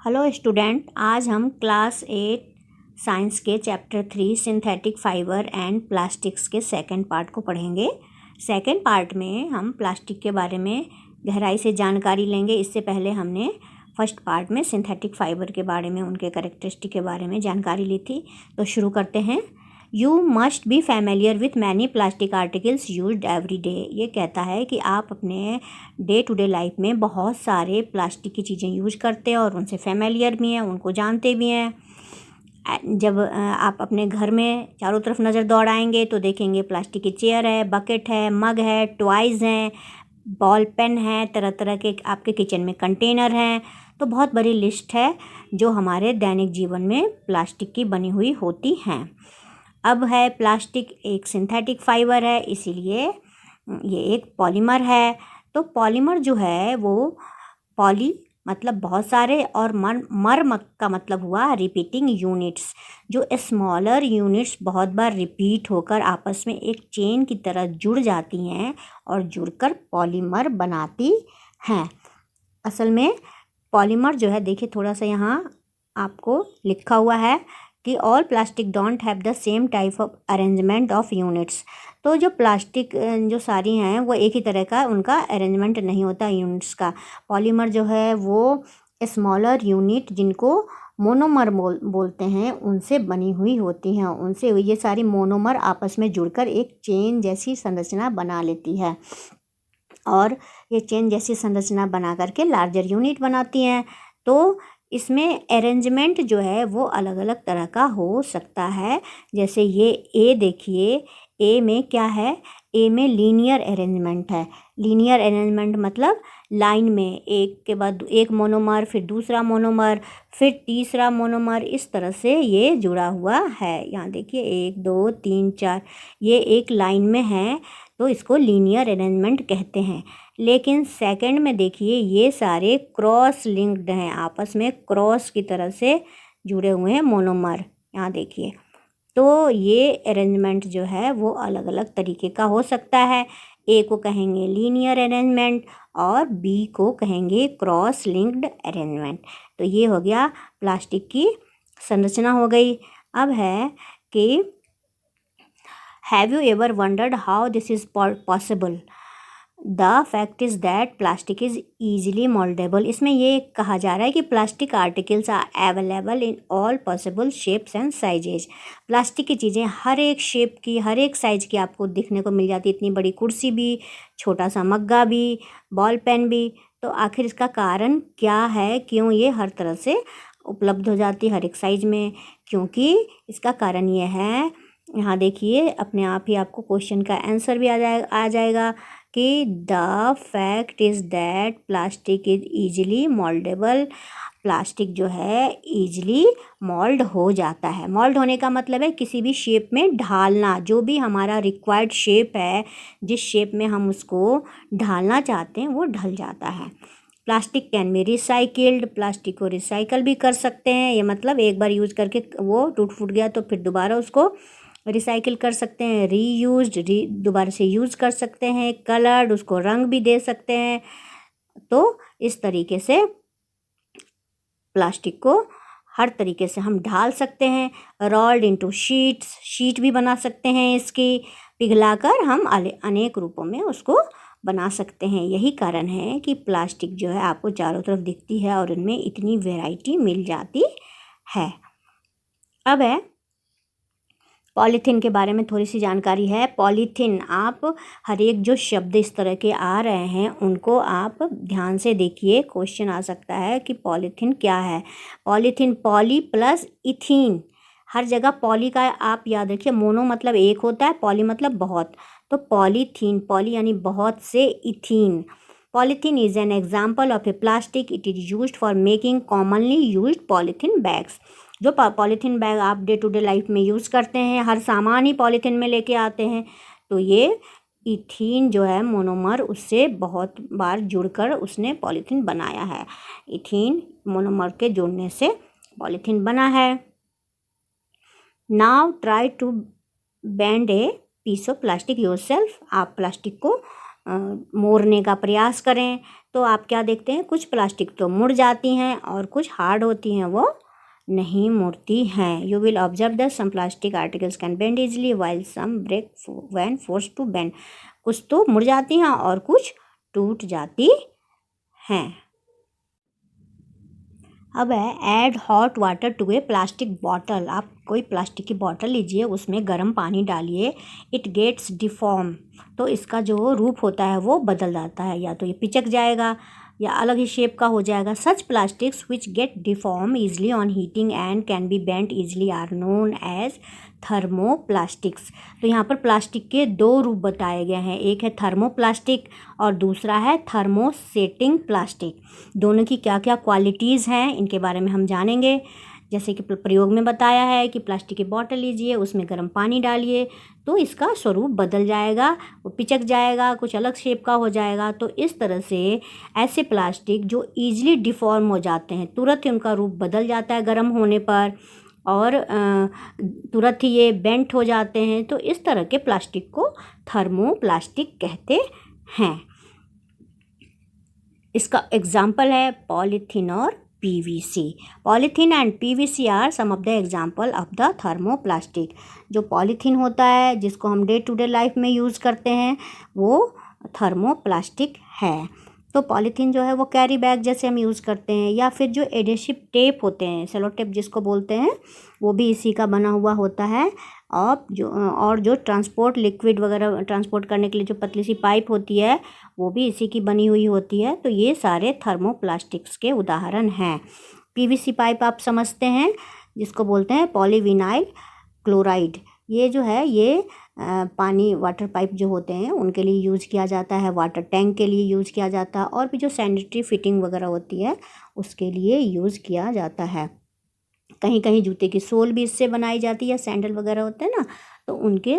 Hello student, आज हम class 8 science के chapter 3 synthetic fibre and plastics के सेकंड पार्ट को पढ़ेंगे। सेकंड पार्ट में हम प्लास्टिक के बारे में गहराई से जानकारी लेंगे। इससे पहले हमने फर्स्ट पार्ट में सिंथेटिक फाइबर के बारे में, उनके कैरेक्टरिस्टिक के बारे में जानकारी ली थी। तो शुरू करते हैं। You must be familiar with many plastic articles used every day. ये कहता है कि आप अपने डे टू डे लाइफ में बहुत सारे प्लास्टिक की चीज़ें यूज करते हैं और उनसे फैमिलियर भी हैं, उनको जानते भी हैं। जब आप अपने घर में चारों तरफ नज़र दौड़ाएंगे तो देखेंगे प्लास्टिक की चेयर है, बकेट है, मग है, टॉयज़ हैं, बॉल पेन है, तरह तरह के आपके किचन में कंटेनर हैं। तो बहुत बड़ी लिस्ट है जो हमारे दैनिक जीवन में प्लास्टिक की बनी हुई होती हैं। अब है प्लास्टिक एक सिंथेटिक फाइबर है, इसीलिए ये एक पॉलीमर है। तो पॉलीमर जो है वो पॉली मतलब बहुत सारे और मर का मतलब हुआ रिपीटिंग यूनिट्स, जो स्मॉलर यूनिट्स बहुत बार रिपीट होकर आपस में एक चेन की तरह जुड़ जाती हैं और जुड़कर पॉलीमर बनाती हैं। असल में पॉलीमर जो है, देखिए थोड़ा सा यहाँ आपको लिखा हुआ है कि all plastic don't have the same type of arrangement of units. तो जो प्लास्टिक जो सारी हैं वो एक ही तरह का उनका अरेंजमेंट नहीं होता यूनिट्स का। पॉलीमर जो है वो स्मॉलर यूनिट, जिनको मोनोमर बोलते हैं, उनसे बनी हुई होती हैं। उनसे ये सारी मोनोमर आपस में जुड़कर एक चेन जैसी संरचना बना लेती है और ये चेन जैसी संरचना बना करके लार्जर यूनिट बनाती हैं। तो इसमें अरेंजमेंट जो है वो अलग अलग तरह का हो सकता है। जैसे ये ए देखिए, ए में क्या है, ए में लीनियर अरेंजमेंट है। लीनियर अरेंजमेंट मतलब लाइन में एक के बाद एक मोनोमर, फिर दूसरा मोनोमर, फिर तीसरा मोनोमर, इस तरह से ये जुड़ा हुआ है। यहाँ देखिए 1 2 3 4, ये एक लाइन में है, तो इसको लीनियर अरेंजमेंट कहते हैं। लेकिन सेकंड में देखिए ये सारे क्रॉस लिंक्ड हैं, आपस में क्रॉस की तरह से जुड़े हुए हैं मोनोमर। यहाँ देखिए, तो ये अरेंजमेंट जो है वो अलग अलग तरीके का हो सकता है। ए को कहेंगे लीनियर अरेंजमेंट और बी को कहेंगे क्रॉस लिंक्ड अरेंजमेंट। तो ये हो गया प्लास्टिक की संरचना हो गई। अब है कि have you ever wondered how this is possible? The fact is that plastic is easily mouldable. इसमें ये कहा जा रहा है कि plastic articles are available in all possible shapes and sizes. Plastic की चीज़ें हर एक शेप की, हर एक साइज़ की आपको दिखने को मिल जाती है। इतनी बड़ी कुर्सी भी, छोटा सा मग्गा भी, बॉल पेन भी। तो आखिर इसका कारण क्या है, क्यों ये हर तरह से उपलब्ध हो जाती है हर एक साइज़ में? क्योंकि इसका कारण ये है, यहाँ देखिए अपने आप ही आपको क्वेश्चन का आंसर भी आ जाएगा कि the fact is that plastic is easily mouldable. Plastic जो है ईजिली मोल्ड हो जाता है। मोल्ड होने का मतलब है किसी भी शेप में ढालना। जो भी हमारा रिक्वायर्ड शेप है, जिस शेप में हम उसको ढालना चाहते हैं, वो ढल जाता है। Plastic can be recycled. Plastic को रिसाइकल भी कर सकते हैं। ये मतलब एक बार यूज करके वो टूट फूट गया तो फिर दोबारा उसको रिसाइकिल कर सकते हैं। रीयूज्ड, दोबारा से यूज़ कर सकते हैं। कलर्ड, उसको रंग भी दे सकते हैं। तो इस तरीके से प्लास्टिक को हर तरीके से हम ढाल सकते हैं। रोल्ड इनटू शीट्स, शीट भी बना सकते हैं इसकी। पिघलाकर हम अनेक रूपों में उसको बना सकते हैं। यही कारण है कि प्लास्टिक जो है आपको चारों तरफ दिखती है और उनमें इतनी वैरायटी मिल जाती है। अब है पॉलीथीन के बारे में थोड़ी सी जानकारी है। पॉलीथीन, आप हर एक जो शब्द इस तरह के आ रहे हैं उनको आप ध्यान से देखिए। क्वेश्चन आ सकता है कि पॉलीथीन क्या है। Polythene, poly plus ethene. हर जगह पॉली का आप याद रखिए, मोनो मतलब एक होता है, पॉली मतलब बहुत। तो पॉलीथीन, पॉली यानी बहुत से ethene. Polythene is an example of a plastic. It is used for making commonly used polythene bags. जो पॉलीथीन बैग आप डे टू डे लाइफ में यूज़ करते हैं, हर सामान ही पॉलीथीन में लेके आते हैं, तो ये इथीन जो है मोनोमर, उससे बहुत बार जुड़कर उसने पॉलीथीन बनाया है। इथीन मोनोमर के जुड़ने से पॉलीथीन बना है। Now try to bend a piece of plastic yourself. आप प्लास्टिक को मोड़ने का प्रयास करें तो आप क्या देखते हैं, कुछ प्लास्टिक तो मुड़ जाती हैं और कुछ हार्ड होती हैं वो नहीं मुड़ती हैं। You will observe that some plastic articles can bend easily while some break when force to bend. कुछ तो मुड़ जाती हैं और कुछ टूट जाती हैं। अब है add hot water to a plastic bottle. आप कोई प्लास्टिक की बॉटल लीजिए, उसमें गर्म पानी डालिए, इट गेट्स डिफॉर्म। तो इसका जो रूप होता है वो बदल जाता है, या तो ये पिचक जाएगा या अलग ही शेप का हो जाएगा। Such plastics which get deform easily on heating and can be bent easily are known as thermoplastics. तो यहाँ पर प्लास्टिक के दो रूप बताए गए हैं, एक है थर्मोप्लास्टिक और दूसरा है थर्मोसेटिंग प्लास्टिक। दोनों की क्या क्या क्वालिटीज़ हैं इनके बारे में हम जानेंगे। जैसे कि प्रयोग में बताया है कि प्लास्टिक की बोतल लीजिए, उसमें गर्म पानी डालिए तो इसका स्वरूप बदल जाएगा, वो पिचक जाएगा, कुछ अलग शेप का हो जाएगा। तो इस तरह से ऐसे प्लास्टिक जो ईजिली डिफॉर्म हो जाते हैं, तुरंत ही उनका रूप बदल जाता है गर्म होने पर और तुरंत ही ये बेंट हो जाते हैं, तो इस तरह के प्लास्टिक को थर्मोप्लास्टिक कहते हैं। इसका एग्जाम्पल है पॉलीथीन और PVC। Polythene and PVC are some of the example of the thermoplastic. जो पॉलीथीन होता है जिसको हम डे टू डे लाइफ में यूज़ करते हैं वो थर्मोप्लास्टिक है। तो पॉलीथीन जो है वो कैरी बैग जैसे हम यूज़ करते हैं, या फिर जो एडेसिव टेप होते हैं, सेलो टेप जिसको बोलते हैं, वो भी इसी का बना हुआ होता है। और जो ट्रांसपोर्ट लिक्विड वगैरह ट्रांसपोर्ट करने के लिए जो पतली सी पाइप होती है वो भी इसी की बनी हुई होती है। तो ये सारे थर्मोप्लास्टिक्स के उदाहरण हैं। PVC पाइप आप समझते हैं, जिसको बोलते हैं पॉलीविनाइल क्लोराइड। ये जो है ये पानी वाटर पाइप जो होते हैं उनके लिए यूज़ किया जाता है, वाटर टैंक के लिए यूज़ किया जाता है, और भी जो सैनिटरी फिटिंग वगैरह होती है उसके लिए यूज़ किया जाता है। कहीं कहीं जूते की सोल भी इससे बनाई जाती है, सैंडल वगैरह होते हैं ना, तो उनके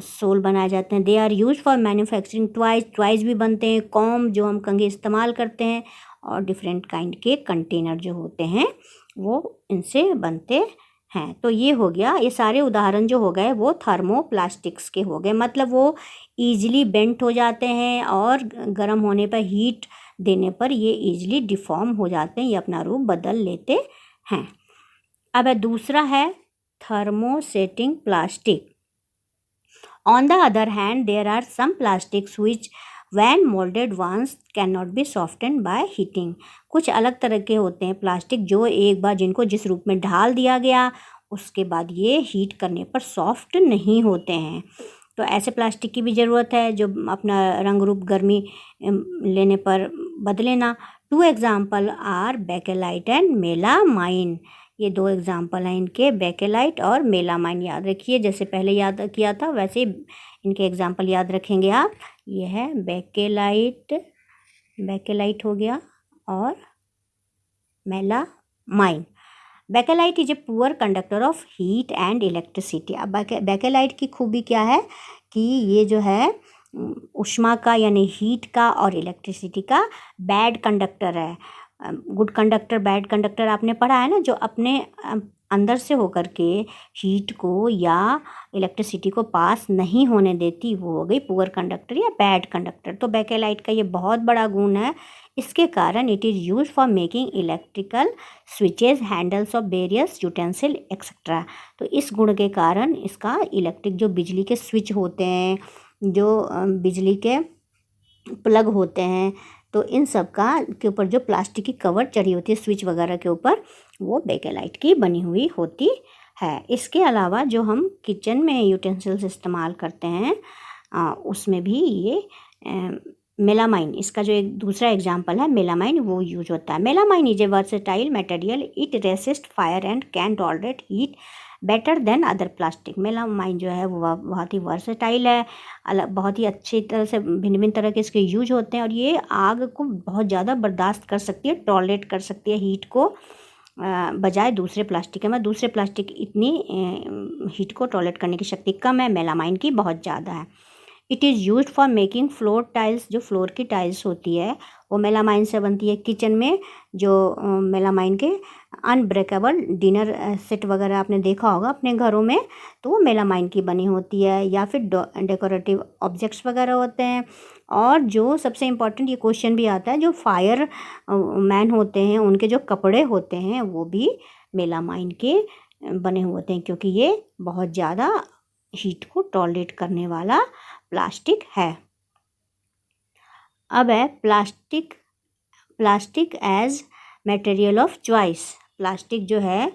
सोल बनाए जाते हैं। They are use for manufacturing twice भी बनते हैं, कॉम जो हम कंघे इस्तेमाल करते हैं, और डिफरेंट काइंड के कंटेनर जो होते हैं वो इनसे बनते हैं। तो ये हो गया, ये सारे उदाहरण जो हो गए वो थर्मोप्लास्टिक्स के हो गए। मतलब वो ईजिली बेंट हो जाते हैं और गर्म होने पर हीट देने पर ये ईजिली डिफॉर्म हो जाते हैं, ये अपना रूप बदल लेते हैं। अब दूसरा है thermosetting plastic. On the other hand there are some plastics which when moulded once can not be soften by heating. कुछ अलग तरह के होते हैं प्लास्टिक जो एक बार जिनको जिस रूप में ढाल दिया गया उसके बाद ये हीट करने पर सॉफ्ट नहीं होते हैं। तो ऐसे प्लास्टिक की भी ज़रूरत है जो अपना रंग रूप गर्मी लेने पर बदले ना। 2 example are bakelite and melamine. ये 2 एग्जाम्पल हैं इनके, बेकेलाइट और मेलामाइन। याद रखिए, जैसे पहले याद किया था वैसे इनके एग्जाम्पल याद रखेंगे आप। ये है बेकेलाइट हो गया और melamine. Bakelite is a poor conductor of heat and electricity. अब बेकेलाइट की खूबी क्या है कि ये जो है ऊष्मा का यानी हीट का और इलेक्ट्रिसिटी का बैड कंडक्टर है। गुड कंडक्टर बैड कंडक्टर आपने पढ़ा है ना, जो अपने अंदर से होकर के हीट को या इलेक्ट्रिसिटी को पास नहीं होने देती, वो हो गई पुअर कंडक्टर या बैड कंडक्टर। तो बेकेलाइट का ये बहुत बड़ा गुण है। इसके कारण it is use for making electrical switches, handles of various utensil etcetera. तो इस गुण के कारण इसका इलेक्ट्रिक जो बिजली के स्विच होते हैं, जो बिजली के प्लग होते हैं, तो इन सब का के ऊपर जो प्लास्टिक की कवर चढ़ी होती है स्विच वगैरह के ऊपर, वो बेकेलाइट की बनी हुई होती है। इसके अलावा जो हम किचन में यूटेंसिल्स इस्तेमाल करते हैं उसमें भी ये मेलामाइन, इसका जो एक दूसरा एग्जांपल है मेलामाइन, वो यूज होता है। Melamine is a versatile material, it resist fire and can tolerate heat better than other plastic. Melamine जो है वो बहुत ही वर्सेटाइल है, बहुत ही अच्छी तरह से भिन्न भिन्न तरह के इसके यूज होते हैं, और ये आग को बहुत ज़्यादा बर्दाश्त कर सकती है, टॉलरेट कर सकती है हीट को, बजाय दूसरे प्लास्टिक में। दूसरे प्लास्टिक इतनी हीट को टॉलरेट करने की शक्ति कम है, मेलामाइन की बहुत ज़्यादा है। It is use for making floor tiles. जो फ्लोर की टाइल्स होती है वो मेलामाइन से बनती है। किचन में जो मेलामाइन के अनब्रेकेबल डिनर सेट वगैरह आपने देखा होगा अपने घरों में, तो वो मेलामाइन की बनी होती है। या फिर डेकोरेटिव ऑब्जेक्ट्स वगैरह होते हैं। और जो सबसे इम्पोर्टेंट ये क्वेश्चन भी आता है, जो फायर मैन होते हैं उनके जो कपड़े होते हैं वो भी मेलामाइन के बने हुए होते हैं, क्योंकि ये बहुत ज़्यादा हीट को टॉलरेट करने वाला प्लास्टिक है। अब है plastic as material of choice. Plastic जो है,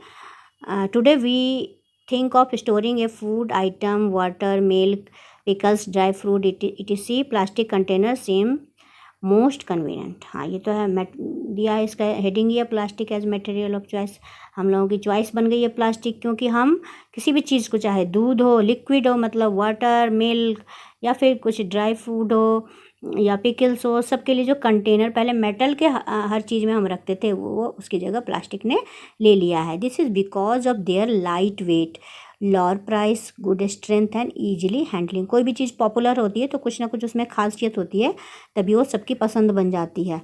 today we think of storing a food item, water, milk, pickles, dry fruit etc. Plastic container seem most convenient. हाँ, ये तो है, दिया है, इसका हेडिंग ही है plastic as material of choice. हम लोगों की चॉइस बन गई है प्लास्टिक, क्योंकि हम किसी भी चीज़ को, चाहे दूध हो, लिक्विड हो मतलब वाटर, मिल्क, या फिर कुछ ड्राई फ्रूट हो या पिकल्स हो, सबके लिए जो कंटेनर पहले मेटल के हर चीज़ में हम रखते थे, वो उसकी जगह प्लास्टिक ने ले लिया है। This is because of their light weight, lower price, good strength and easily handling. कोई भी चीज़ पॉपुलर होती है तो कुछ ना कुछ उसमें खासियत होती है, तभी वो सबकी पसंद बन जाती है।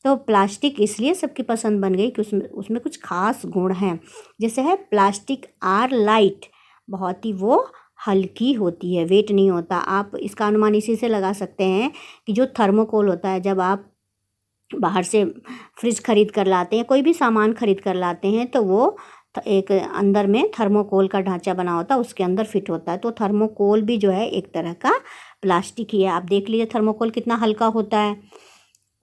तो प्लास्टिक इसलिए सबकी पसंद बन गई कि उसमें कुछ खास गुण हैं। जैसे है प्लास्टिक आर लाइट, बहुत ही वो हल्की होती है, वेट नहीं होता। आप इसका अनुमान इसी से लगा सकते हैं कि जो थर्मोकोल होता है, जब आप बाहर से फ्रिज खरीद कर लाते हैं, कोई भी सामान खरीद कर लाते हैं, तो वो एक अंदर में थर्मोकोल का ढांचा बना होता है, उसके अंदर फिट होता है। तो थर्मोकोल भी जो है एक तरह का प्लास्टिक ही है। आप देख लीजिए थर्मोकोल कितना हल्का होता है।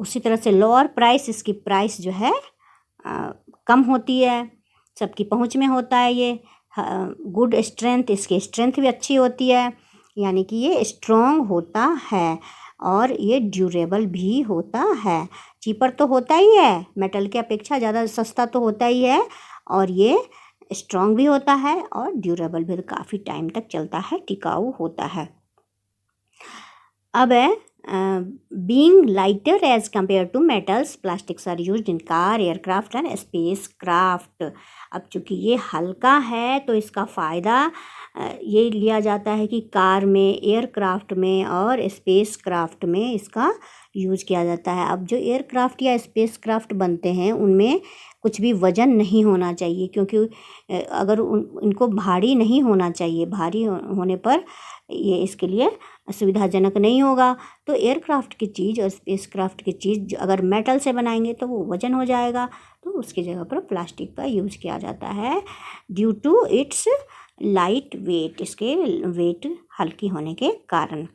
उसी तरह से लोअर प्राइस, इसकी प्राइस जो है कम होती है, सबकी पहुंच में होता है ये। गुड स्ट्रेंथ, इसकी स्ट्रेंथ भी अच्छी होती है, यानी कि ये स्ट्रॉन्ग होता है। और ये ड्यूरेबल भी होता है। चीपर तो होता ही है, मेटल के अपेक्षा ज़्यादा सस्ता तो होता ही है, और ये स्ट्रॉन्ग भी होता है और ड्यूरेबल भी, काफ़ी टाइम तक चलता है, टिकाऊ होता है। अब है being lighter as compare to metals, plastics are used in car, aircraft and space craft. अब चूँकि ये हल्का है तो इसका फ़ायदा ये लिया जाता है कि कार में, एयरक्राफ्ट में और स्पेस क्राफ्ट में इसका यूज किया जाता है। अब जो एयरक्राफ्ट या स्पेस क्राफ्ट बनते हैं उनमें कुछ भी वज़न नहीं होना चाहिए, क्योंकि अगर इनको भारी नहीं होना चाहिए, भारी होने पर ये इसके लिए सुविधाजनक नहीं होगा। तो एयरक्राफ्ट की चीज़ और स्पेस क्राफ्ट की चीज़ अगर मेटल से बनाएंगे तो वो वज़न हो जाएगा, तो उसकी जगह पर प्लास्टिक का यूज़ किया जाता है due to its light weight, इसके वेट हल्की होने के कारण।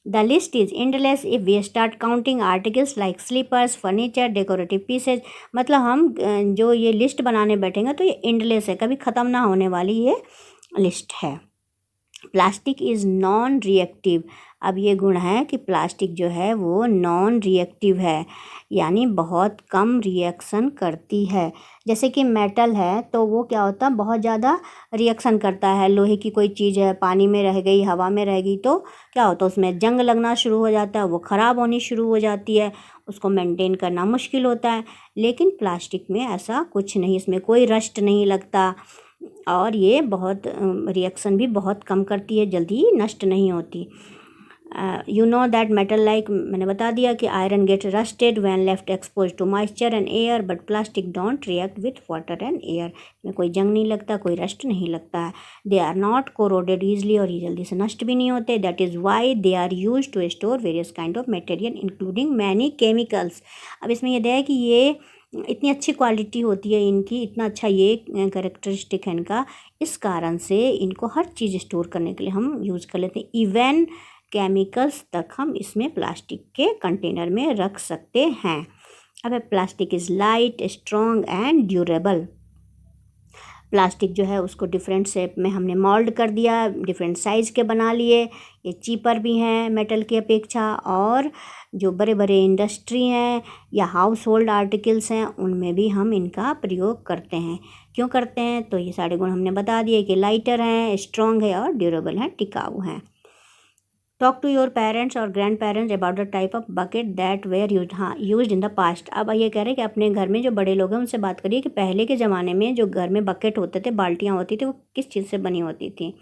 The list is endless if we start counting articles like slippers, furniture, decorative pieces. मतलब हम जो ये लिस्ट बनाने बैठेंगे तो ये एंडलेस है, कभी ख़त्म ना होने वाली ये लिस्ट है। Plastic is non reactive. अब ये गुण है कि प्लास्टिक जो है वो नॉन रिएक्टिव है, यानी बहुत कम रिएक्शन करती है। जैसे कि मेटल है तो वो क्या होता है, बहुत ज़्यादा रिएक्शन करता है। लोहे की कोई चीज़ है, पानी में रह गई, हवा में रह गई, तो क्या होता है उसमें जंग लगना शुरू हो जाता है, वो ख़राब होनी शुरू हो जाती है, उसको मेंटेन करना मुश्किल होता है। लेकिन प्लास्टिक में ऐसा कुछ नहीं, इसमें कोई रस्ट नहीं लगता, और ये बहुत रिएक्शन भी बहुत कम करती है, जल्दी नष्ट नहीं होती। You know that metal like, मैंने बता दिया कि iron get rusted when left expose to moisture and air, but plastic don't react with water and air. में कोई जंग नहीं लगता, कोई रस्ट नहीं लगता है। They are not corroded easily, और ये जल्दी से नष्ट भी नहीं होते। That is why they are use to store various kind of material including many chemicals. अब इसमें यह है कि ये इतनी अच्छी क्वालिटी होती है इनकी, इतना अच्छा ये कैरेक्टरिस्टिक है इनका, इस कारण से इनको हर चीज़ स्टोर करने के लिए हम यूज़ कर लेते हैं। इवन केमिकल्स तक हम इसमें प्लास्टिक के कंटेनर में रख सकते हैं। अब plastic is light, strong and durable. Plastic जो है उसको डिफरेंट शेप में हमने मोल्ड कर दिया, डिफरेंट साइज़ के बना लिए। ये चीपर भी हैं मेटल की अपेक्षा, और जो बड़े बड़े इंडस्ट्री हैं या हाउस होल्ड आर्टिकल्स हैं उनमें भी हम इनका प्रयोग करते हैं। क्यों करते हैं, तो ये सारे गुण हमने बता दिए कि लाइटर हैं, स्ट्रॉन्ग है और ड्यूरेबल हैं, टिकाऊ हैं। टॉक टू योर पेरेंट्स और grand parents about the type of bucket that were used in the past. अब ये कह रहे हैं कि अपने घर में जो बड़े लोग हैं उनसे बात करिए कि पहले के ज़माने में जो घर में बकेट होते थे, बाल्टियाँ होती थी, वो किस चीज़ से बनी होती थी।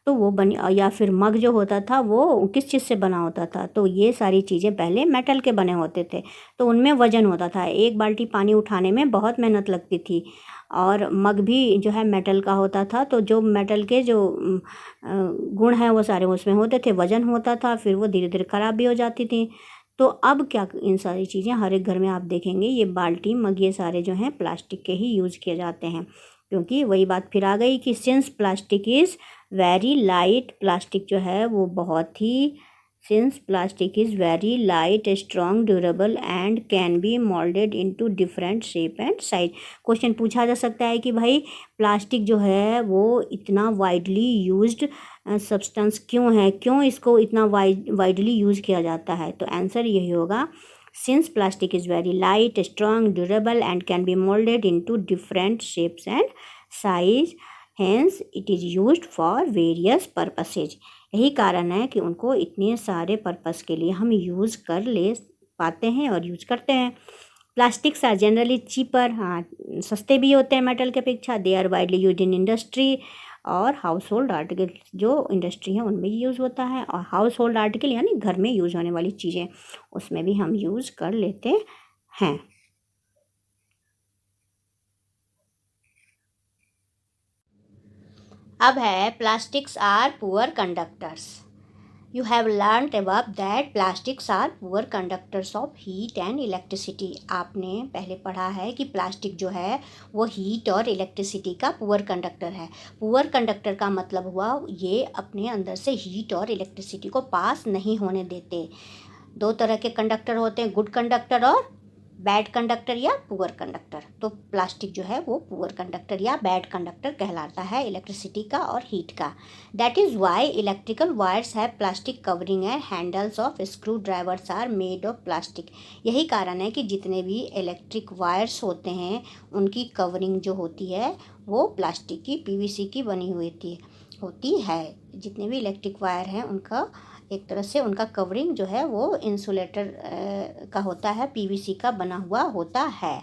तो वो बनी, या फिर मग जो होता था वो किस चीज़ से बना होता था, तो ये सारी चीज़ें पहले मेटल के बने होते थे, तो उनमें वज़न होता था। एक बाल्टी पानी उठाने में बहुत मेहनत लगती थी। और मग भी जो है मेटल का होता था, तो जो मेटल के जो गुण हैं वो सारे उसमें होते थे, वज़न होता था, फिर वो धीरे धीरे ख़राब भी हो जाती थी। तो अब क्या, इन सारी चीज़ें हर एक घर में आप देखेंगे ये बाल्टी मग ये सारे जो हैं प्लास्टिक के ही यूज़ किए जाते हैं, क्योंकि वही बात फिर आ गई कि since plastic is very light, plastic जो है वो बहुत ही, since plastic is very light, strong, durable and can be moulded into different shape and size. Question पूछा जा सकता है कि भाई प्लास्टिक जो है वो इतना वाइडली यूज्ड सब्सटेंस क्यों है, क्यों इसको इतना वाइडली यूज़ किया जाता है, तो आंसर यही होगा, since plastic is very light, strong, durable and can be moulded into different shapes and size, hence it is used for various purposes. यही कारण है कि उनको इतने सारे पर्पस के लिए हम यूज़ कर ले पाते हैं और यूज करते हैं। प्लास्टिक्स आर जनरली चीपर, हाँ सस्ते भी होते हैं मेटल के अपेक्षा। They are widely use in industry और हाउस होल्ड आर्टिकल, जो इंडस्ट्री है उनमें यूज़ होता है, और हाउस होल्ड आर्टिकल यानी घर में यूज़ होने वाली चीज़ें उसमें भी हम यूज़ कर लेते हैं। अब है plastics are poor conductors. You have learnt above that plastics are poor conductors of heat and electricity। आपने पहले पढ़ा है कि प्लास्टिक जो है वो हीट और इलेक्ट्रिसिटी का पुअर कंडक्टर है। पुअर कंडक्टर का मतलब हुआ ये अपने अंदर से हीट और इलेक्ट्रिसिटी को पास नहीं होने देते। दो तरह के कंडक्टर होते हैं, गुड कंडक्टर और बैड कंडक्टर या पुअर कंडक्टर। तो प्लास्टिक जो है वो पुअर कंडक्टर या बैड कंडक्टर कहलाता है इलेक्ट्रिसिटी का और हीट का। That is why electrical wires have plastic covering and handles of screwdrivers are made of plastic. यही कारण है कि जितने भी इलेक्ट्रिक वायर्स होते हैं उनकी कवरिंग जो होती है वो प्लास्टिक की, पीवीसी की बनी हुई होती है। जितने भी इलेक्ट्रिक वायर हैं उनका एक तरह से उनका कवरिंग जो है वो इंसुलेटर का होता है, पीवीसी का बना हुआ होता है,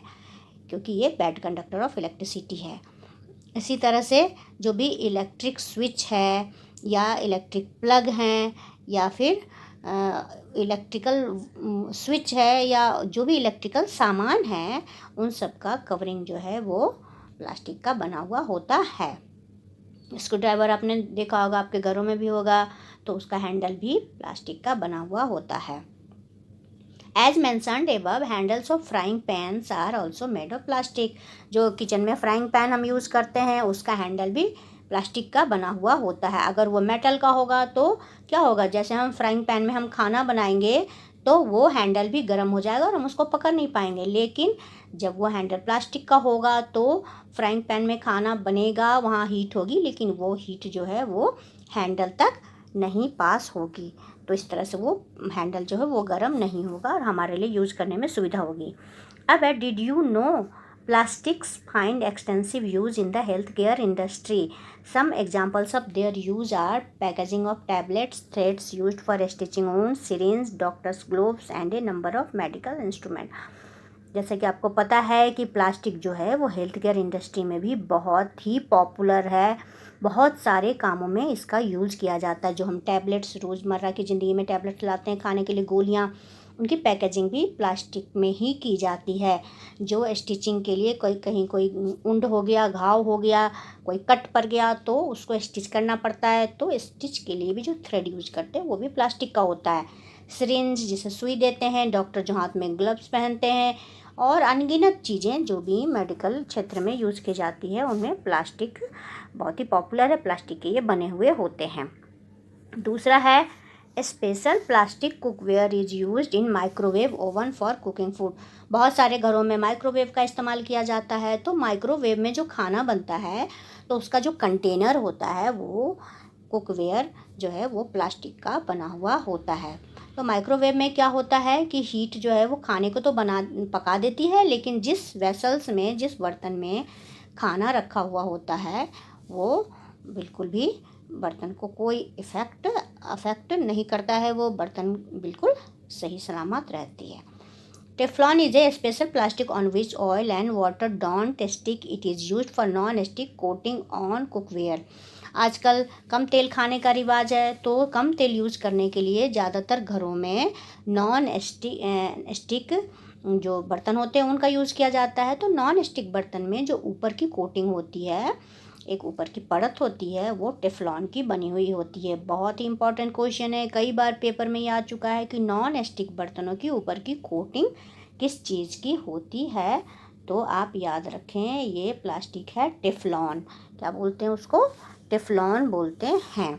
क्योंकि ये बैड कंडक्टर ऑफ इलेक्ट्रिसिटी है। इसी तरह से जो भी इलेक्ट्रिक स्विच है या इलेक्ट्रिक प्लग हैं या फिर इलेक्ट्रिकल स्विच है या जो भी इलेक्ट्रिकल सामान है उन सब का कवरिंग जो है वो प्लास्टिक का बना हुआ होता है। स्क्रू ड्राइवर आपने देखा होगा, आपके घरों में भी होगा, तो उसका हैंडल भी प्लास्टिक का बना हुआ होता है। As mentioned above, handles of frying pans are also made of plastic. जो किचन में फ्राइंग पैन हम यूज़ करते हैं उसका हैंडल भी प्लास्टिक का बना हुआ होता है। अगर वो मेटल का होगा तो क्या होगा, जैसे हम फ्राइंग पैन में हम खाना बनाएंगे तो वो हैंडल भी गर्म हो जाएगा और हम उसको पकड़ नहीं पाएंगे। लेकिन जब वो हैंडल प्लास्टिक का होगा तो फ्राइंग पैन में खाना बनेगा, वहाँ हीट होगी, लेकिन वो हीट जो है वो हैंडल तक नहीं पास होगी। तो इस तरह से वो हैंडल जो है वो गर्म नहीं होगा और हमारे लिए यूज़ करने में सुविधा होगी। अब है, did you know plastics find extensive use in the health care industry. Some examples of their use are packaging of tablets, threads used for stitching wounds, syringe, doctors gloves and a number of medical instrument. जैसे कि आपको पता है कि plastic जो है वो health care industry में भी बहुत ही पॉपुलर है। बहुत सारे कामों में इसका यूज़ किया जाता है। जो हम टैबलेट्स रोज़मर्रा की ज़िंदगी में टैबलेट्स लाते हैं खाने के लिए, गोलियाँ, उनकी पैकेजिंग भी प्लास्टिक में ही की जाती है। जो स्टिचिंग के लिए कहीं कोई उंड हो गया, घाव हो गया, कोई कट पड़ गया तो उसको स्टिच करना पड़ता है, तो स्टिच के लिए भी जो थ्रेड यूज़ करते हैं वो भी प्लास्टिक का होता है। सिरिंज जिसे सुई देते हैं, डॉक्टर जो हाथ में ग्लव्स पहनते हैं, और अनगिनत चीज़ें जो भी मेडिकल क्षेत्र में यूज़ की जाती है उनमें प्लास्टिक बहुत ही पॉपुलर है, प्लास्टिक के ये बने हुए होते हैं। दूसरा है, special plastic cookware is used in microwave oven for cooking food. बहुत सारे घरों में माइक्रोवेव का इस्तेमाल किया जाता है। तो माइक्रोवेव में जो खाना बनता है तो उसका जो कंटेनर होता है वो कुकवेयर जो है वो प्लास्टिक का बना हुआ होता है। तो माइक्रोवेव में क्या होता है कि हीट जो है वो खाने को तो पका देती है, लेकिन जिस वेसल्स में, जिस बर्तन में खाना रखा हुआ होता है वो बिल्कुल भी बर्तन को कोई अफेक्ट नहीं करता है, वो बर्तन बिल्कुल सही सलामत रहती है। Teflon is a special plastic on which oil and water don't stick. It is used for non stick coating on cookware. आजकल कम तेल खाने का रिवाज है, तो कम तेल यूज़ करने के लिए ज़्यादातर घरों में नॉन स्टिक जो बर्तन होते हैं उनका यूज़ किया जाता है। तो नॉन स्टिक बर्तन में जो ऊपर की कोटिंग होती है, एक ऊपर की परत होती है, वो टेफ्लॉन की बनी हुई होती है। बहुत ही इंपॉर्टेंट क्वेश्चन है, कई बार पेपर में ये आ चुका है कि नॉन स्टिक बर्तनों की ऊपर की कोटिंग किस चीज़ की होती है। तो आप याद रखें, ये प्लास्टिक है टेफ्लॉन। क्या बोलते हैं उसको? टेफ्लॉन बोलते हैं।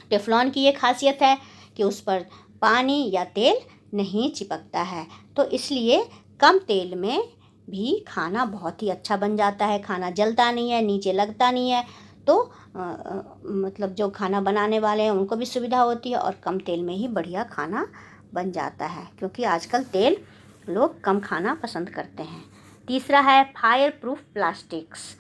टेफ्लॉन की ये खासियत है कि उस पर पानी या तेल नहीं चिपकता है, तो इसलिए कम तेल में भी खाना बहुत ही अच्छा बन जाता है। खाना जलता नहीं है, नीचे लगता नहीं है। तो मतलब जो खाना बनाने वाले हैं उनको भी सुविधा होती है और कम तेल में ही बढ़िया खाना बन जाता है, क्योंकि आजकल तेल लोग कम खाना पसंद करते हैं। तीसरा है फायर प्रूफ प्लास्टिक्स।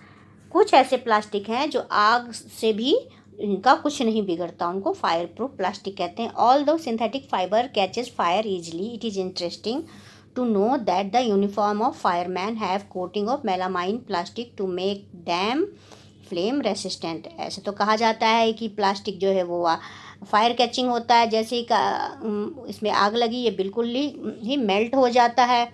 कुछ ऐसे प्लास्टिक हैं जो आग से भी इनका कुछ नहीं बिगड़ता, उनको फायर प्रूफ प्लास्टिक कहते हैं। ऑल दो synthetic fibre catches fire easily, it is interesting to know that the uniform of firemen have coating of melamine plastic to make them flame resistant। ऐसे तो कहा जाता है कि प्लास्टिक जो है वो फायर कैचिंग होता है, जैसे ही इसमें आग लगी ये बिल्कुल ही मेल्ट हो जाता है।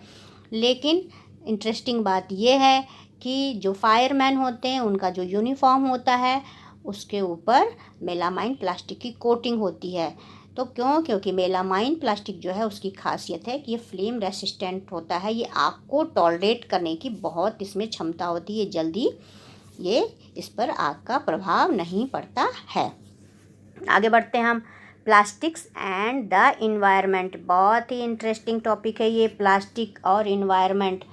लेकिन इंटरेस्टिंग बात ये है कि जो फायरमैन होते हैं उनका जो यूनिफॉर्म होता है उसके ऊपर मेलामाइन प्लास्टिक की कोटिंग होती है। तो क्योंकि मेलामाइन प्लास्टिक जो है उसकी खासियत है कि ये फ्लेम रेसिस्टेंट होता है, ये आग को टॉलरेट करने की बहुत इसमें क्षमता होती है, जल्दी ये इस पर आग का प्रभाव नहीं पड़ता है। आगे बढ़ते हैं हम, प्लास्टिक्स एंड द इन्वायरमेंट। बहुत ही इंटरेस्टिंग टॉपिक है ये, प्लास्टिक और इन्वायरमेंट।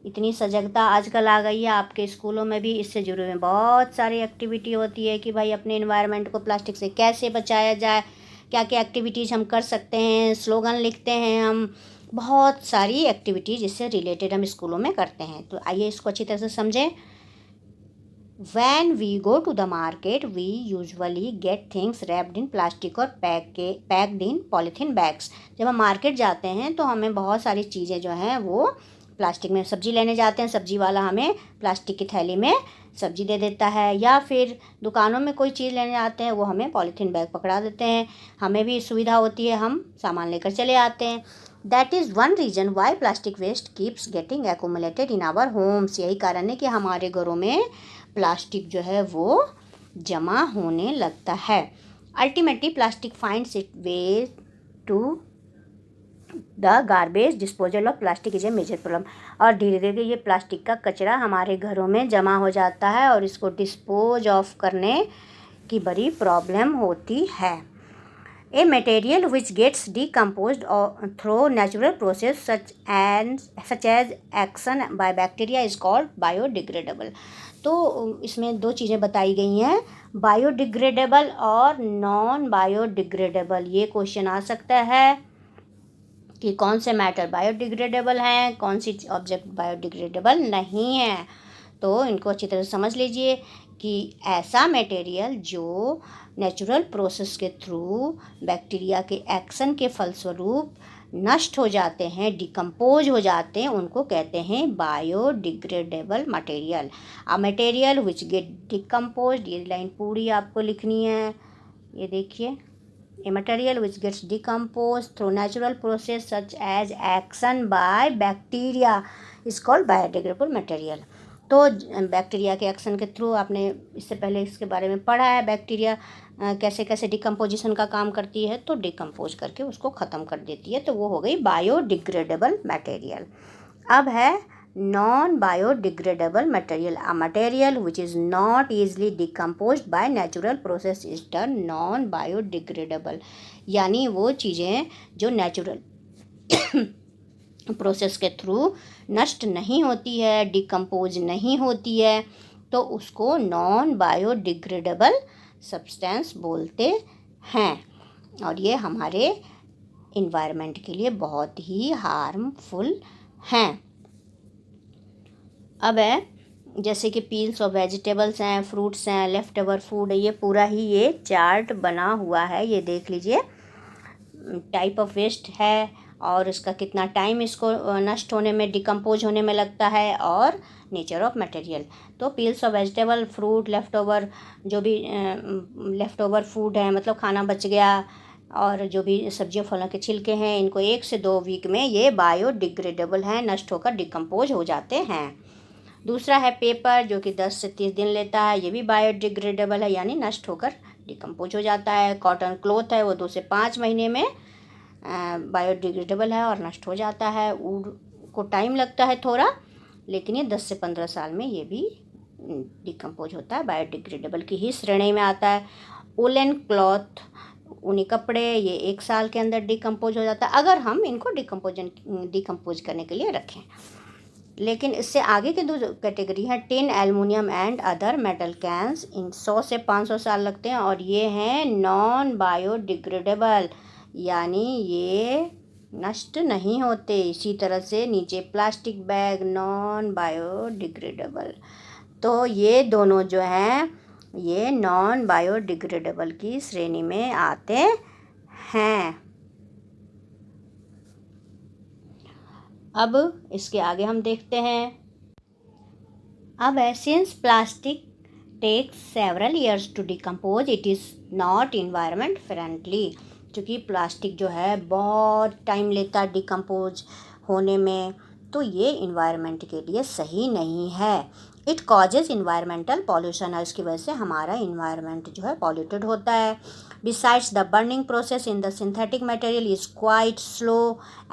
इतनी सजगता आजकल आ गई है, आपके स्कूलों में भी इससे जुड़े हुए बहुत सारी एक्टिविटी होती है कि भाई अपने इन्वायरमेंट को प्लास्टिक से कैसे बचाया जाए, क्या क्या एक्टिविटीज़ हम कर सकते हैं, स्लोगन लिखते हैं हम, बहुत सारी एक्टिविटीज़ इससे रिलेटेड हम स्कूलों में करते हैं। तो आइए इसको अच्छी तरह से समझें। When we go to the market, we usually get things wrapped in plastic और packed in polythene bags। जब हम मार्केट जाते हैं तो हमें बहुत सारी चीज़ें जो हैं वो प्लास्टिक में, सब्ज़ी लेने जाते हैं, सब्ज़ी वाला हमें प्लास्टिक की थैली में सब्ज़ी दे देता है, या फिर दुकानों में कोई चीज़ लेने जाते हैं वो हमें पॉलीथीन बैग पकड़ा देते हैं। हमें भी सुविधा होती है, हम सामान लेकर चले आते हैं। That is one reason why plastic waste keeps getting accumulated in our homes. यही कारण है कि हमारे घरों में प्लास्टिक जो है वो जमा होने लगता है। Ultimately plastic finds it way to the garbage disposal of plastic is a major problem. और धीरे धीरे ये प्लास्टिक का कचरा हमारे घरों में जमा हो जाता है और इसको डिस्पोज ऑफ करने की बड़ी प्रॉब्लम होती है। A material which gets decomposed through natural process such as action by bacteria is called biodegradable। तो इसमें दो चीज़ें बताई गई हैं, बायोडिग्रेडेबल और नॉन बायोडिग्रेडेबल। ये क्वेश्चन आ सकता है कि कौन से मैटर बायोडिग्रेडेबल हैं, कौन सी ऑब्जेक्ट बायोडिग्रेडेबल नहीं है। तो इनको अच्छी तरह से समझ लीजिए कि ऐसा मटेरियल जो नेचुरल प्रोसेस के थ्रू बैक्टीरिया के एक्शन के फलस्वरूप नष्ट हो जाते हैं, डिकम्पोज हो जाते हैं, उनको कहते हैं biodegradable material. A material which get decompose, ये लाइन पूरी आपको लिखनी है, ये देखिए। A material which gets decomposed through natural process such as action by bacteria is called biodegradable material। तो बैक्टीरिया के एक्शन के थ्रू, आपने इससे पहले इसके बारे में पढ़ा है, बैक्टीरिया कैसे कैसे डिकम्पोजिशन का काम करती है, तो डिकम्पोज करके उसको ख़त्म कर देती है, तो वो हो गई बायोडिग्रेडेबल मटेरियल। अब है non biodegradable material. A material which is not easily decomposed by natural process is turn non biodegradable. यानी वो चीज़ें जो नेचुरल प्रोसेस के थ्रू नष्ट नहीं होती है, डिकम्पोज नहीं होती है, तो उसको नॉन बायोडिग्रेडेबल सब्सटेंस बोलते हैं। और ये हमारे इन्वायरमेंट के लिए बहुत ही हार्मफुल हैं। अब है जैसे कि पील्स और वेजिटेबल्स हैं, फ्रूट्स हैं, लेफ़्ट ओवर फूड है, ये पूरा ही ये चार्ट बना हुआ है, ये देख लीजिए। टाइप ऑफ वेस्ट है और उसका कितना टाइम इसको नष्ट होने में, डिकम्पोज होने में लगता है, और नेचर ऑफ मटेरियल। तो peels of vegetable, fruit, left over, जो भी लेफ़्ट ओवर फूड है, मतलब खाना बच गया, और जो भी सब्जियों फलों के छिलके हैं, इनको 1 से 2 वीक में ये बायोडिग्रेडेबल हैं, नष्ट होकर डिकम्पोज हो जाते हैं। दूसरा है पेपर, जो कि 10 से 30 दिन लेता है, ये भी बायोडिग्रेडेबल है, यानी नष्ट होकर डिकम्पोज हो जाता है। कॉटन क्लॉथ है, वो 2 से 5 महीने में बायोडिग्रेडेबल है और नष्ट हो जाता है। ऊन को टाइम लगता है थोड़ा, लेकिन ये 10 से 15 साल में ये भी डिकम्पोज होता है, बायोडिग्रेडेबल की ही श्रेणी में आता है। वुलन क्लॉथ, ऊनी कपड़े, ये 1 साल के अंदर डिकम्पोज हो जाता है, अगर हम इनको डिकम्पोज करने के लिए रखें। लेकिन इससे आगे के 2 कैटेगरी हैं, tin, aluminium and other metal cans, इन 100 से 500 साल लगते हैं, और ये हैं नॉन बायोडिग्रेडेबल, यानी ये नष्ट नहीं होते। इसी तरह से नीचे प्लास्टिक बैग, नॉन बायोडिग्रेडेबल। तो ये दोनों जो हैं, ये नॉन बायोडिग्रेडेबल की श्रेणी में आते हैं। अब इसके आगे हम देखते हैं। अब since plastic takes several years to decompose, it is not environment friendly. क्योंकि प्लास्टिक जो है बहुत टाइम लेता है डिकम्पोज होने में, तो ये इन्वायरमेंट के लिए सही नहीं है। इट कॉजेज इन्वायरमेंटल पॉल्यूशन, और इसकी वजह से हमारा इन्वायरमेंट जो है पॉल्यूटेड होता है। Besides the burning process in the synthetic material is quite slow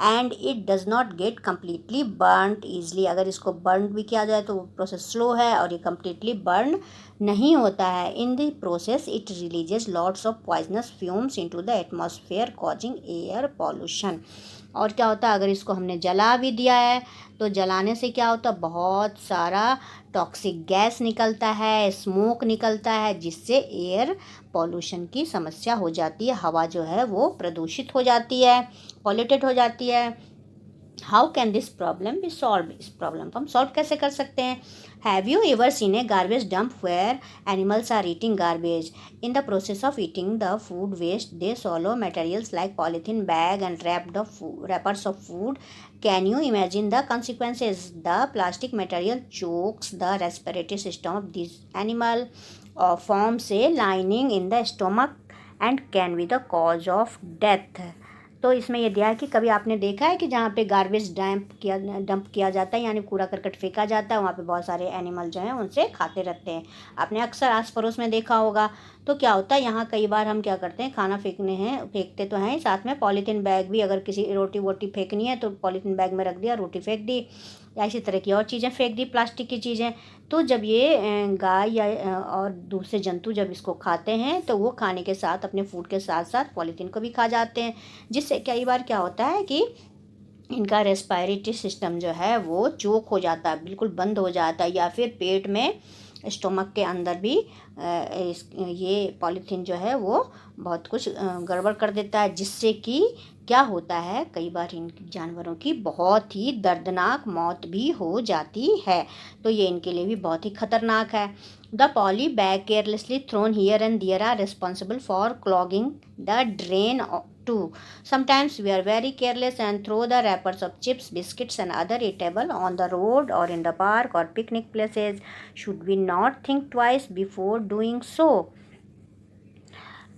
and it does not get completely burned easily. अगर इसको बर्न भी किया जाए तो वो प्रोसेस स्लो है और ये कम्प्लीटली बर्न नहीं होता है। इन the process it releases lots of poisonous fumes into the atmosphere causing air pollution. और क्या होता है, अगर इसको हमने जला भी दिया है तो जलाने से क्या होता है, बहुत सारा टॉक्सिक गैस निकलता है, स्मोक निकलता है, जिससे एयर पॉल्यूशन की समस्या हो जाती है। हवा जो है वो प्रदूषित हो जाती है, पॉल्यूटेड हो जाती है। How can this problem be solve? इस प्रॉब्लम को हम सॉल्व कैसे कर सकते हैं? Have you ever seen a garbage dump where animals are eating garbage? In the process of eating the food waste they swallow materials like polythene bag and wrappers of food. Can you imagine the consequences? The plastic material chokes the respiratory system of these animal, forms a lining in the stomach and can be the cause of death. तो इसमें ये दिया है कि कभी आपने देखा है कि जहाँ पे गार्बेज डंप किया जाता है, यानी कूड़ा करकट फेंका जाता है, वहाँ पे बहुत सारे एनिमल जो हैं उनसे खाते रहते हैं। आपने अक्सर आस पड़ोस में देखा होगा। तो क्या होता है, यहाँ कई बार हम क्या करते हैं, खाना फेंकते तो हैं, साथ में पॉलीथीन बैग भी, अगर किसी रोटी वोटी फेंकनी है तो पॉलीथीन बैग में रख दिया, रोटी फेंक दी, या इसी तरह की और चीज़ें फेंक दी, प्लास्टिक की चीज़ें। तो जब ये गाय या और दूसरे जंतु जब इसको खाते हैं तो वो खाने के साथ, अपने फूड के साथ साथ पॉलीथीन को भी खा जाते हैं, जिससे कई बार क्या होता है कि इनका रेस्पिरेटरी सिस्टम जो है वो चोक हो जाता है, बिल्कुल बंद हो जाता है, या फिर पेट में, स्टोमक के अंदर भी ये पॉलीथीन जो है वो बहुत कुछ गड़बड़ कर देता है, जिससे कि क्या होता है, कई बार इन जानवरों की बहुत ही दर्दनाक मौत भी हो जाती है। तो ये इनके लिए भी बहुत ही खतरनाक है। The poly bag carelessly thrown here and there are responsible for clogging the drain too. Sometimes we are very careless and throw the wrappers of chips, biscuits and other eatable on the road or in the park or picnic places. Should we not think twice before doing so?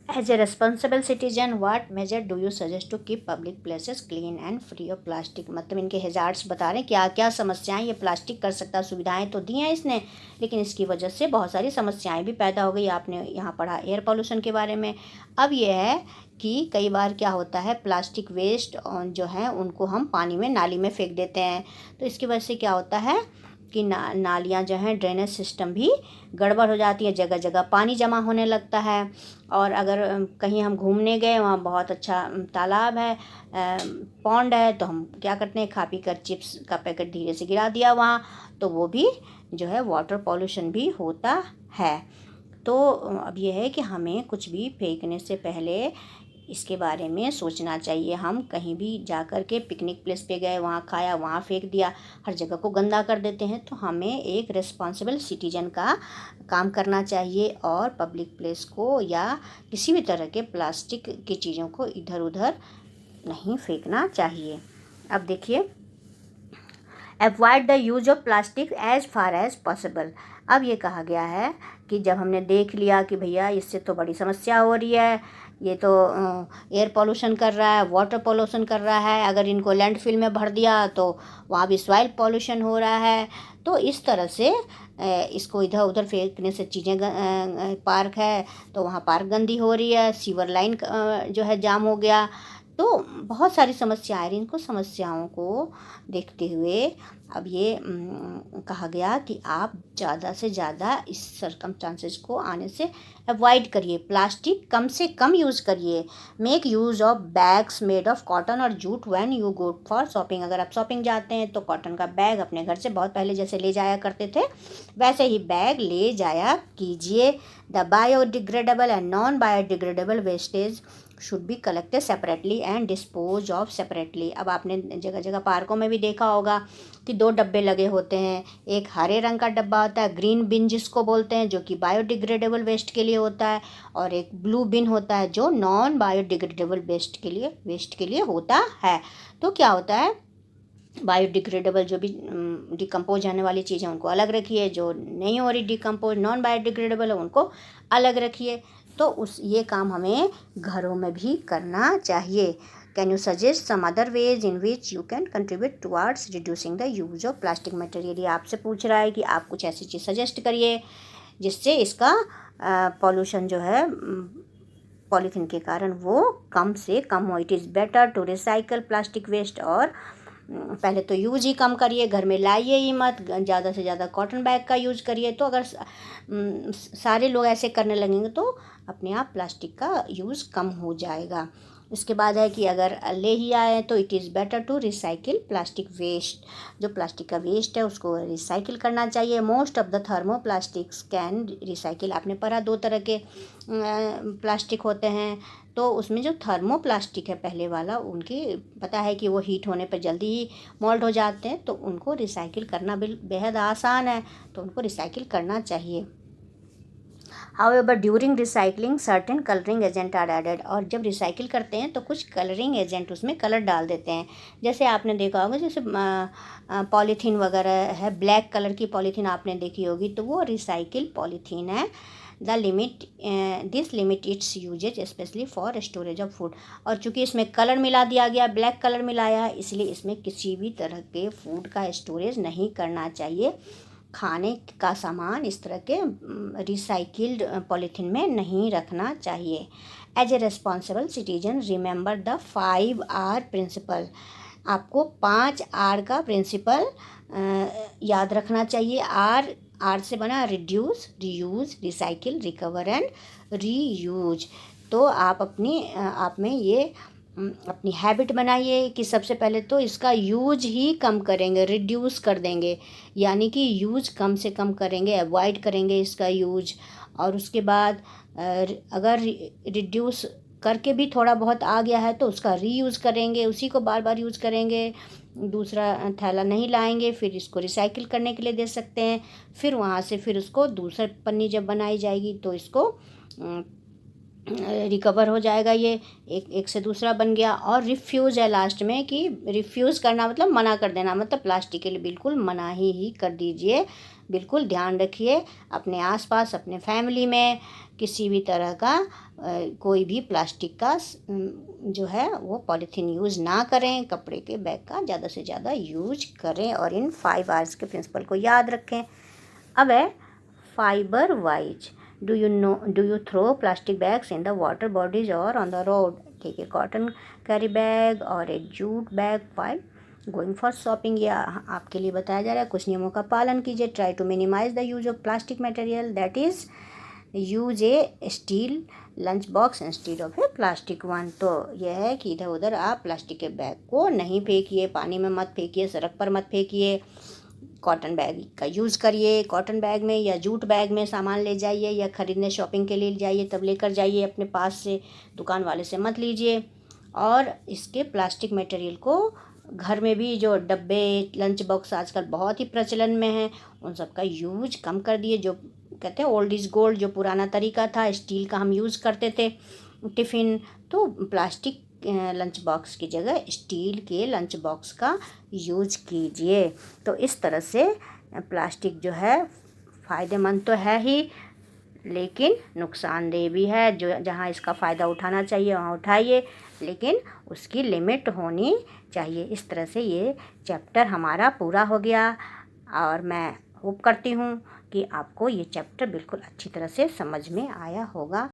As a responsible citizen, what measure do you suggest to keep public places clean and free of plastic? मतलब इनके hazards बता रहे हैं क्या क्या समस्याएं ये plastic कर सकता है। सुविधाएं तो दी हैं इसने, लेकिन इसकी वजह से बहुत सारी समस्याएं भी पैदा हो गई। आपने यहाँ पढ़ा एयर पॉल्यूशन के बारे में। अब ये है कि कई बार क्या होता है, प्लास्टिक वेस्ट जो है उनको हम पानी में, नाली में फेंक देते हैं। तो इसकी वजह से क्या होता है कि नालियाँ जो हैं, ड्रेनेज सिस्टम भी गड़बड़ हो जाती है, जगह जगह पानी जमा होने लगता है। और अगर कहीं हम घूमने गए, वहाँ बहुत अच्छा तालाब है, पॉन्ड है, तो हम क्या करते हैं, खा पी कर चिप्स का पैकेट धीरे से गिरा दिया वहाँ, तो वो भी जो है वाटर पॉल्यूशन भी होता है। तो अब ये है कि हमें कुछ भी फेंकने से पहले इसके बारे में सोचना चाहिए। हम कहीं भी जाकर के पिकनिक प्लेस पे गए, वहाँ खाया, वहाँ फेंक दिया, हर जगह को गंदा कर देते हैं। तो हमें एक रिस्पॉन्सिबल सिटीजन का काम करना चाहिए और पब्लिक प्लेस को या किसी भी तरह के प्लास्टिक की चीज़ों को इधर उधर नहीं फेंकना चाहिए। अब देखिए, avoid the use of plastic as far as possible. अब ये कहा गया है कि जब हमने देख लिया कि भैया इससे तो बड़ी समस्या हो रही है, ये तो एयर पोल्यूशन कर रहा है, वाटर पोल्यूशन कर रहा है, अगर इनको लैंडफिल में भर दिया तो वहाँ भी सॉइल पोल्यूशन हो रहा है। तो इस तरह से इसको इधर उधर फेंकने से चीज़ें, पार्क है तो वहाँ पार्क गंदी हो रही है, सीवर लाइन जो है जाम हो गया, तो बहुत सारी समस्याएं। इनको समस्याओं को देखते हुए अब ये कहा गया कि आप ज़्यादा से ज़्यादा इस सर्कमस्टांसेस को आने से अवॉइड करिए। प्लास्टिक कम से कम यूज़ करिए। Make use of bags made of cotton और jute when you go for shopping. अगर आप शॉपिंग जाते हैं तो कॉटन का बैग अपने घर से बहुत पहले जैसे ले जाया करते थे वैसे ही बैग ले जाया कीजिए। The biodegradable and non biodegradable wastage should be collected separately and dispose of separately. अब आपने जगह जगह पार्कों में भी देखा होगा कि 2 डब्बे लगे होते हैं। एक हरे रंग का डब्बा होता है, ग्रीन बिन जिसको बोलते हैं, जो कि बायोडिग्रेडेबल वेस्ट के लिए होता है, और एक ब्लू बिन होता है जो नॉन बायोडिग्रेडेबल वेस्ट के लिए होता है। तो क्या होता है, बायोडिग्रेडेबल जो भी डिकम्पोज होने वाली चीज़ें उनको अलग रखिए, जो नहीं हो रही डिकम्पोज नॉन बायोडिग्रेडेबल है उनको अलग रखिए। तो ये काम हमें घरों में भी करना चाहिए। Can you suggest some other ways in which you can contribute towards reducing the use of plastic material. ये आपसे पूछ रहा है कि आप कुछ ऐसी चीज़ सजेस्ट करिए जिससे इसका पॉल्यूशन जो है पॉलीथीन के कारण वो कम से कम हो। It is better to recycle plastic waste. और पहले तो यूज ही कम करिए, घर में लाइए ही मत, ज़्यादा से ज़्यादा कॉटन बैग का यूज करिए। तो अगर सारे लोग ऐसे करने लगेंगे तो अपने आप प्लास्टिक का यूज़ कम हो जाएगा। इसके बाद है कि अगर ले ही आए तो it is better to recycle plastic waste. जो प्लास्टिक का वेस्ट है उसको रिसाइकिल करना चाहिए। Most of the thermoplastics can recycle. आपने पढ़ा 2 तरह के प्लास्टिक होते हैं, तो उसमें जो थर्मोप्लास्टिक है पहले वाला, उनकी पता है कि वो हीट होने पर जल्दी ही मोल्ड हो जाते हैं, तो उनको रिसाइकिल करना बेहद आसान है, तो उनको रिसाइकिल करना चाहिए। However, during recycling certain coloring agent are added। और जब रिसाइकिल करते हैं तो कुछ कलरिंग एजेंट उसमें कलर डाल देते हैं। जैसे आपने देखा होगा, जैसे पॉलीथीन वगैरह है, ब्लैक कलर की पॉलीथीन आपने देखी होगी, तो वो रिसाइकिल पॉलीथीन है। This limit its usages specially for storage of food. और चूँकि इसमें कलर मिला दिया गया, ब्लैक कलर मिलाया है, इसलिए इसमें किसी भी तरह के फूड का स्टोरेज नहीं करना चाहिए। खाने का सामान इस तरह के रिसाइकिल्ड पॉलीथीन में नहीं रखना चाहिए। As a responsible citizen remember the 5R principle. आपको 5R का प्रिंसिपल याद रखना चाहिए। आर से बना reduce, reuse, recycle, recover and reuse. तो आप आप में ये अपनी हैबिट बनाइए कि सबसे पहले तो इसका यूज ही कम करेंगे, रिड्यूस कर देंगे, यानी कि यूज कम से कम करेंगे, अवॉइड करेंगे इसका यूज। और उसके बाद अगर रिड्यूस करके भी थोड़ा बहुत आ गया है तो उसका रीयूज़ करेंगे, उसी को बार बार यूज़ करेंगे, दूसरा थैला नहीं लाएंगे, फिर इसको रिसाइकिल करने के लिए दे सकते हैं। फिर वहाँ से फिर उसको दूसरी पन्नी जब बनाई जाएगी तो इसको रिकवर हो जाएगा। ये एक से दूसरा बन गया। और रिफ्यूज़ है लास्ट में, कि रिफ्यूज़ करना मतलब मना कर देना, मतलब प्लास्टिक के लिए बिल्कुल मना ही कर दीजिए। बिल्कुल ध्यान रखिए अपने आसपास, अपने फैमिली में किसी भी तरह का कोई भी प्लास्टिक का जो है वो पॉलीथीन यूज़ ना करें। कपड़े के बैग का ज़्यादा से ज़्यादा यूज करें और इन 5 R's के प्रिंसिपल को याद रखें। अब है fibre wise. Do you throw plastic bags in the water bodies और ऑन द रोड। ठीक है, कॉटन कैरी बैग और एक jute bag while going for shopping. या आपके लिए बताया जा रहा है, कुछ नियमों का पालन कीजिए। Try to minimise the use of plastic material, that is use a steel lunch box instead of a plastic one. तो यह है कि इधर उधर आप प्लास्टिक के बैग को नहीं फेंकिए, पानी में मत फेंकिए, सड़क पर मत फेंकिए। कॉटन बैग का यूज़ करिए। कॉटन बैग में या जूट बैग में सामान ले जाइए, या ख़रीदने शॉपिंग के लिए जाइए तब लेकर जाइए, अपने पास से दुकान वाले से मत लीजिए। और इसके प्लास्टिक मटेरियल को घर में भी जो डब्बे लंच बॉक्स आजकल बहुत ही प्रचलन में है, उन सब का यूज कम कर दिए। जो कहते हैं ओल्ड इज़ गोल्ड, जो पुराना तरीका था, स्टील का हम यूज़ करते थे टिफ़िन, तो प्लास्टिक लंच बॉक्स की जगह स्टील के लंच बॉक्स का यूज कीजिए। तो इस तरह से प्लास्टिक जो है फ़ायदेमंद तो है ही, लेकिन नुकसानदेह भी है। जो जहाँ इसका फ़ायदा उठाना चाहिए वहाँ उठाइए, लेकिन उसकी लिमिट होनी चाहिए। इस तरह से ये चैप्टर हमारा पूरा हो गया और मैं होप करती हूँ कि आपको ये चैप्टर बिल्कुल अच्छी तरह से समझ में आया होगा।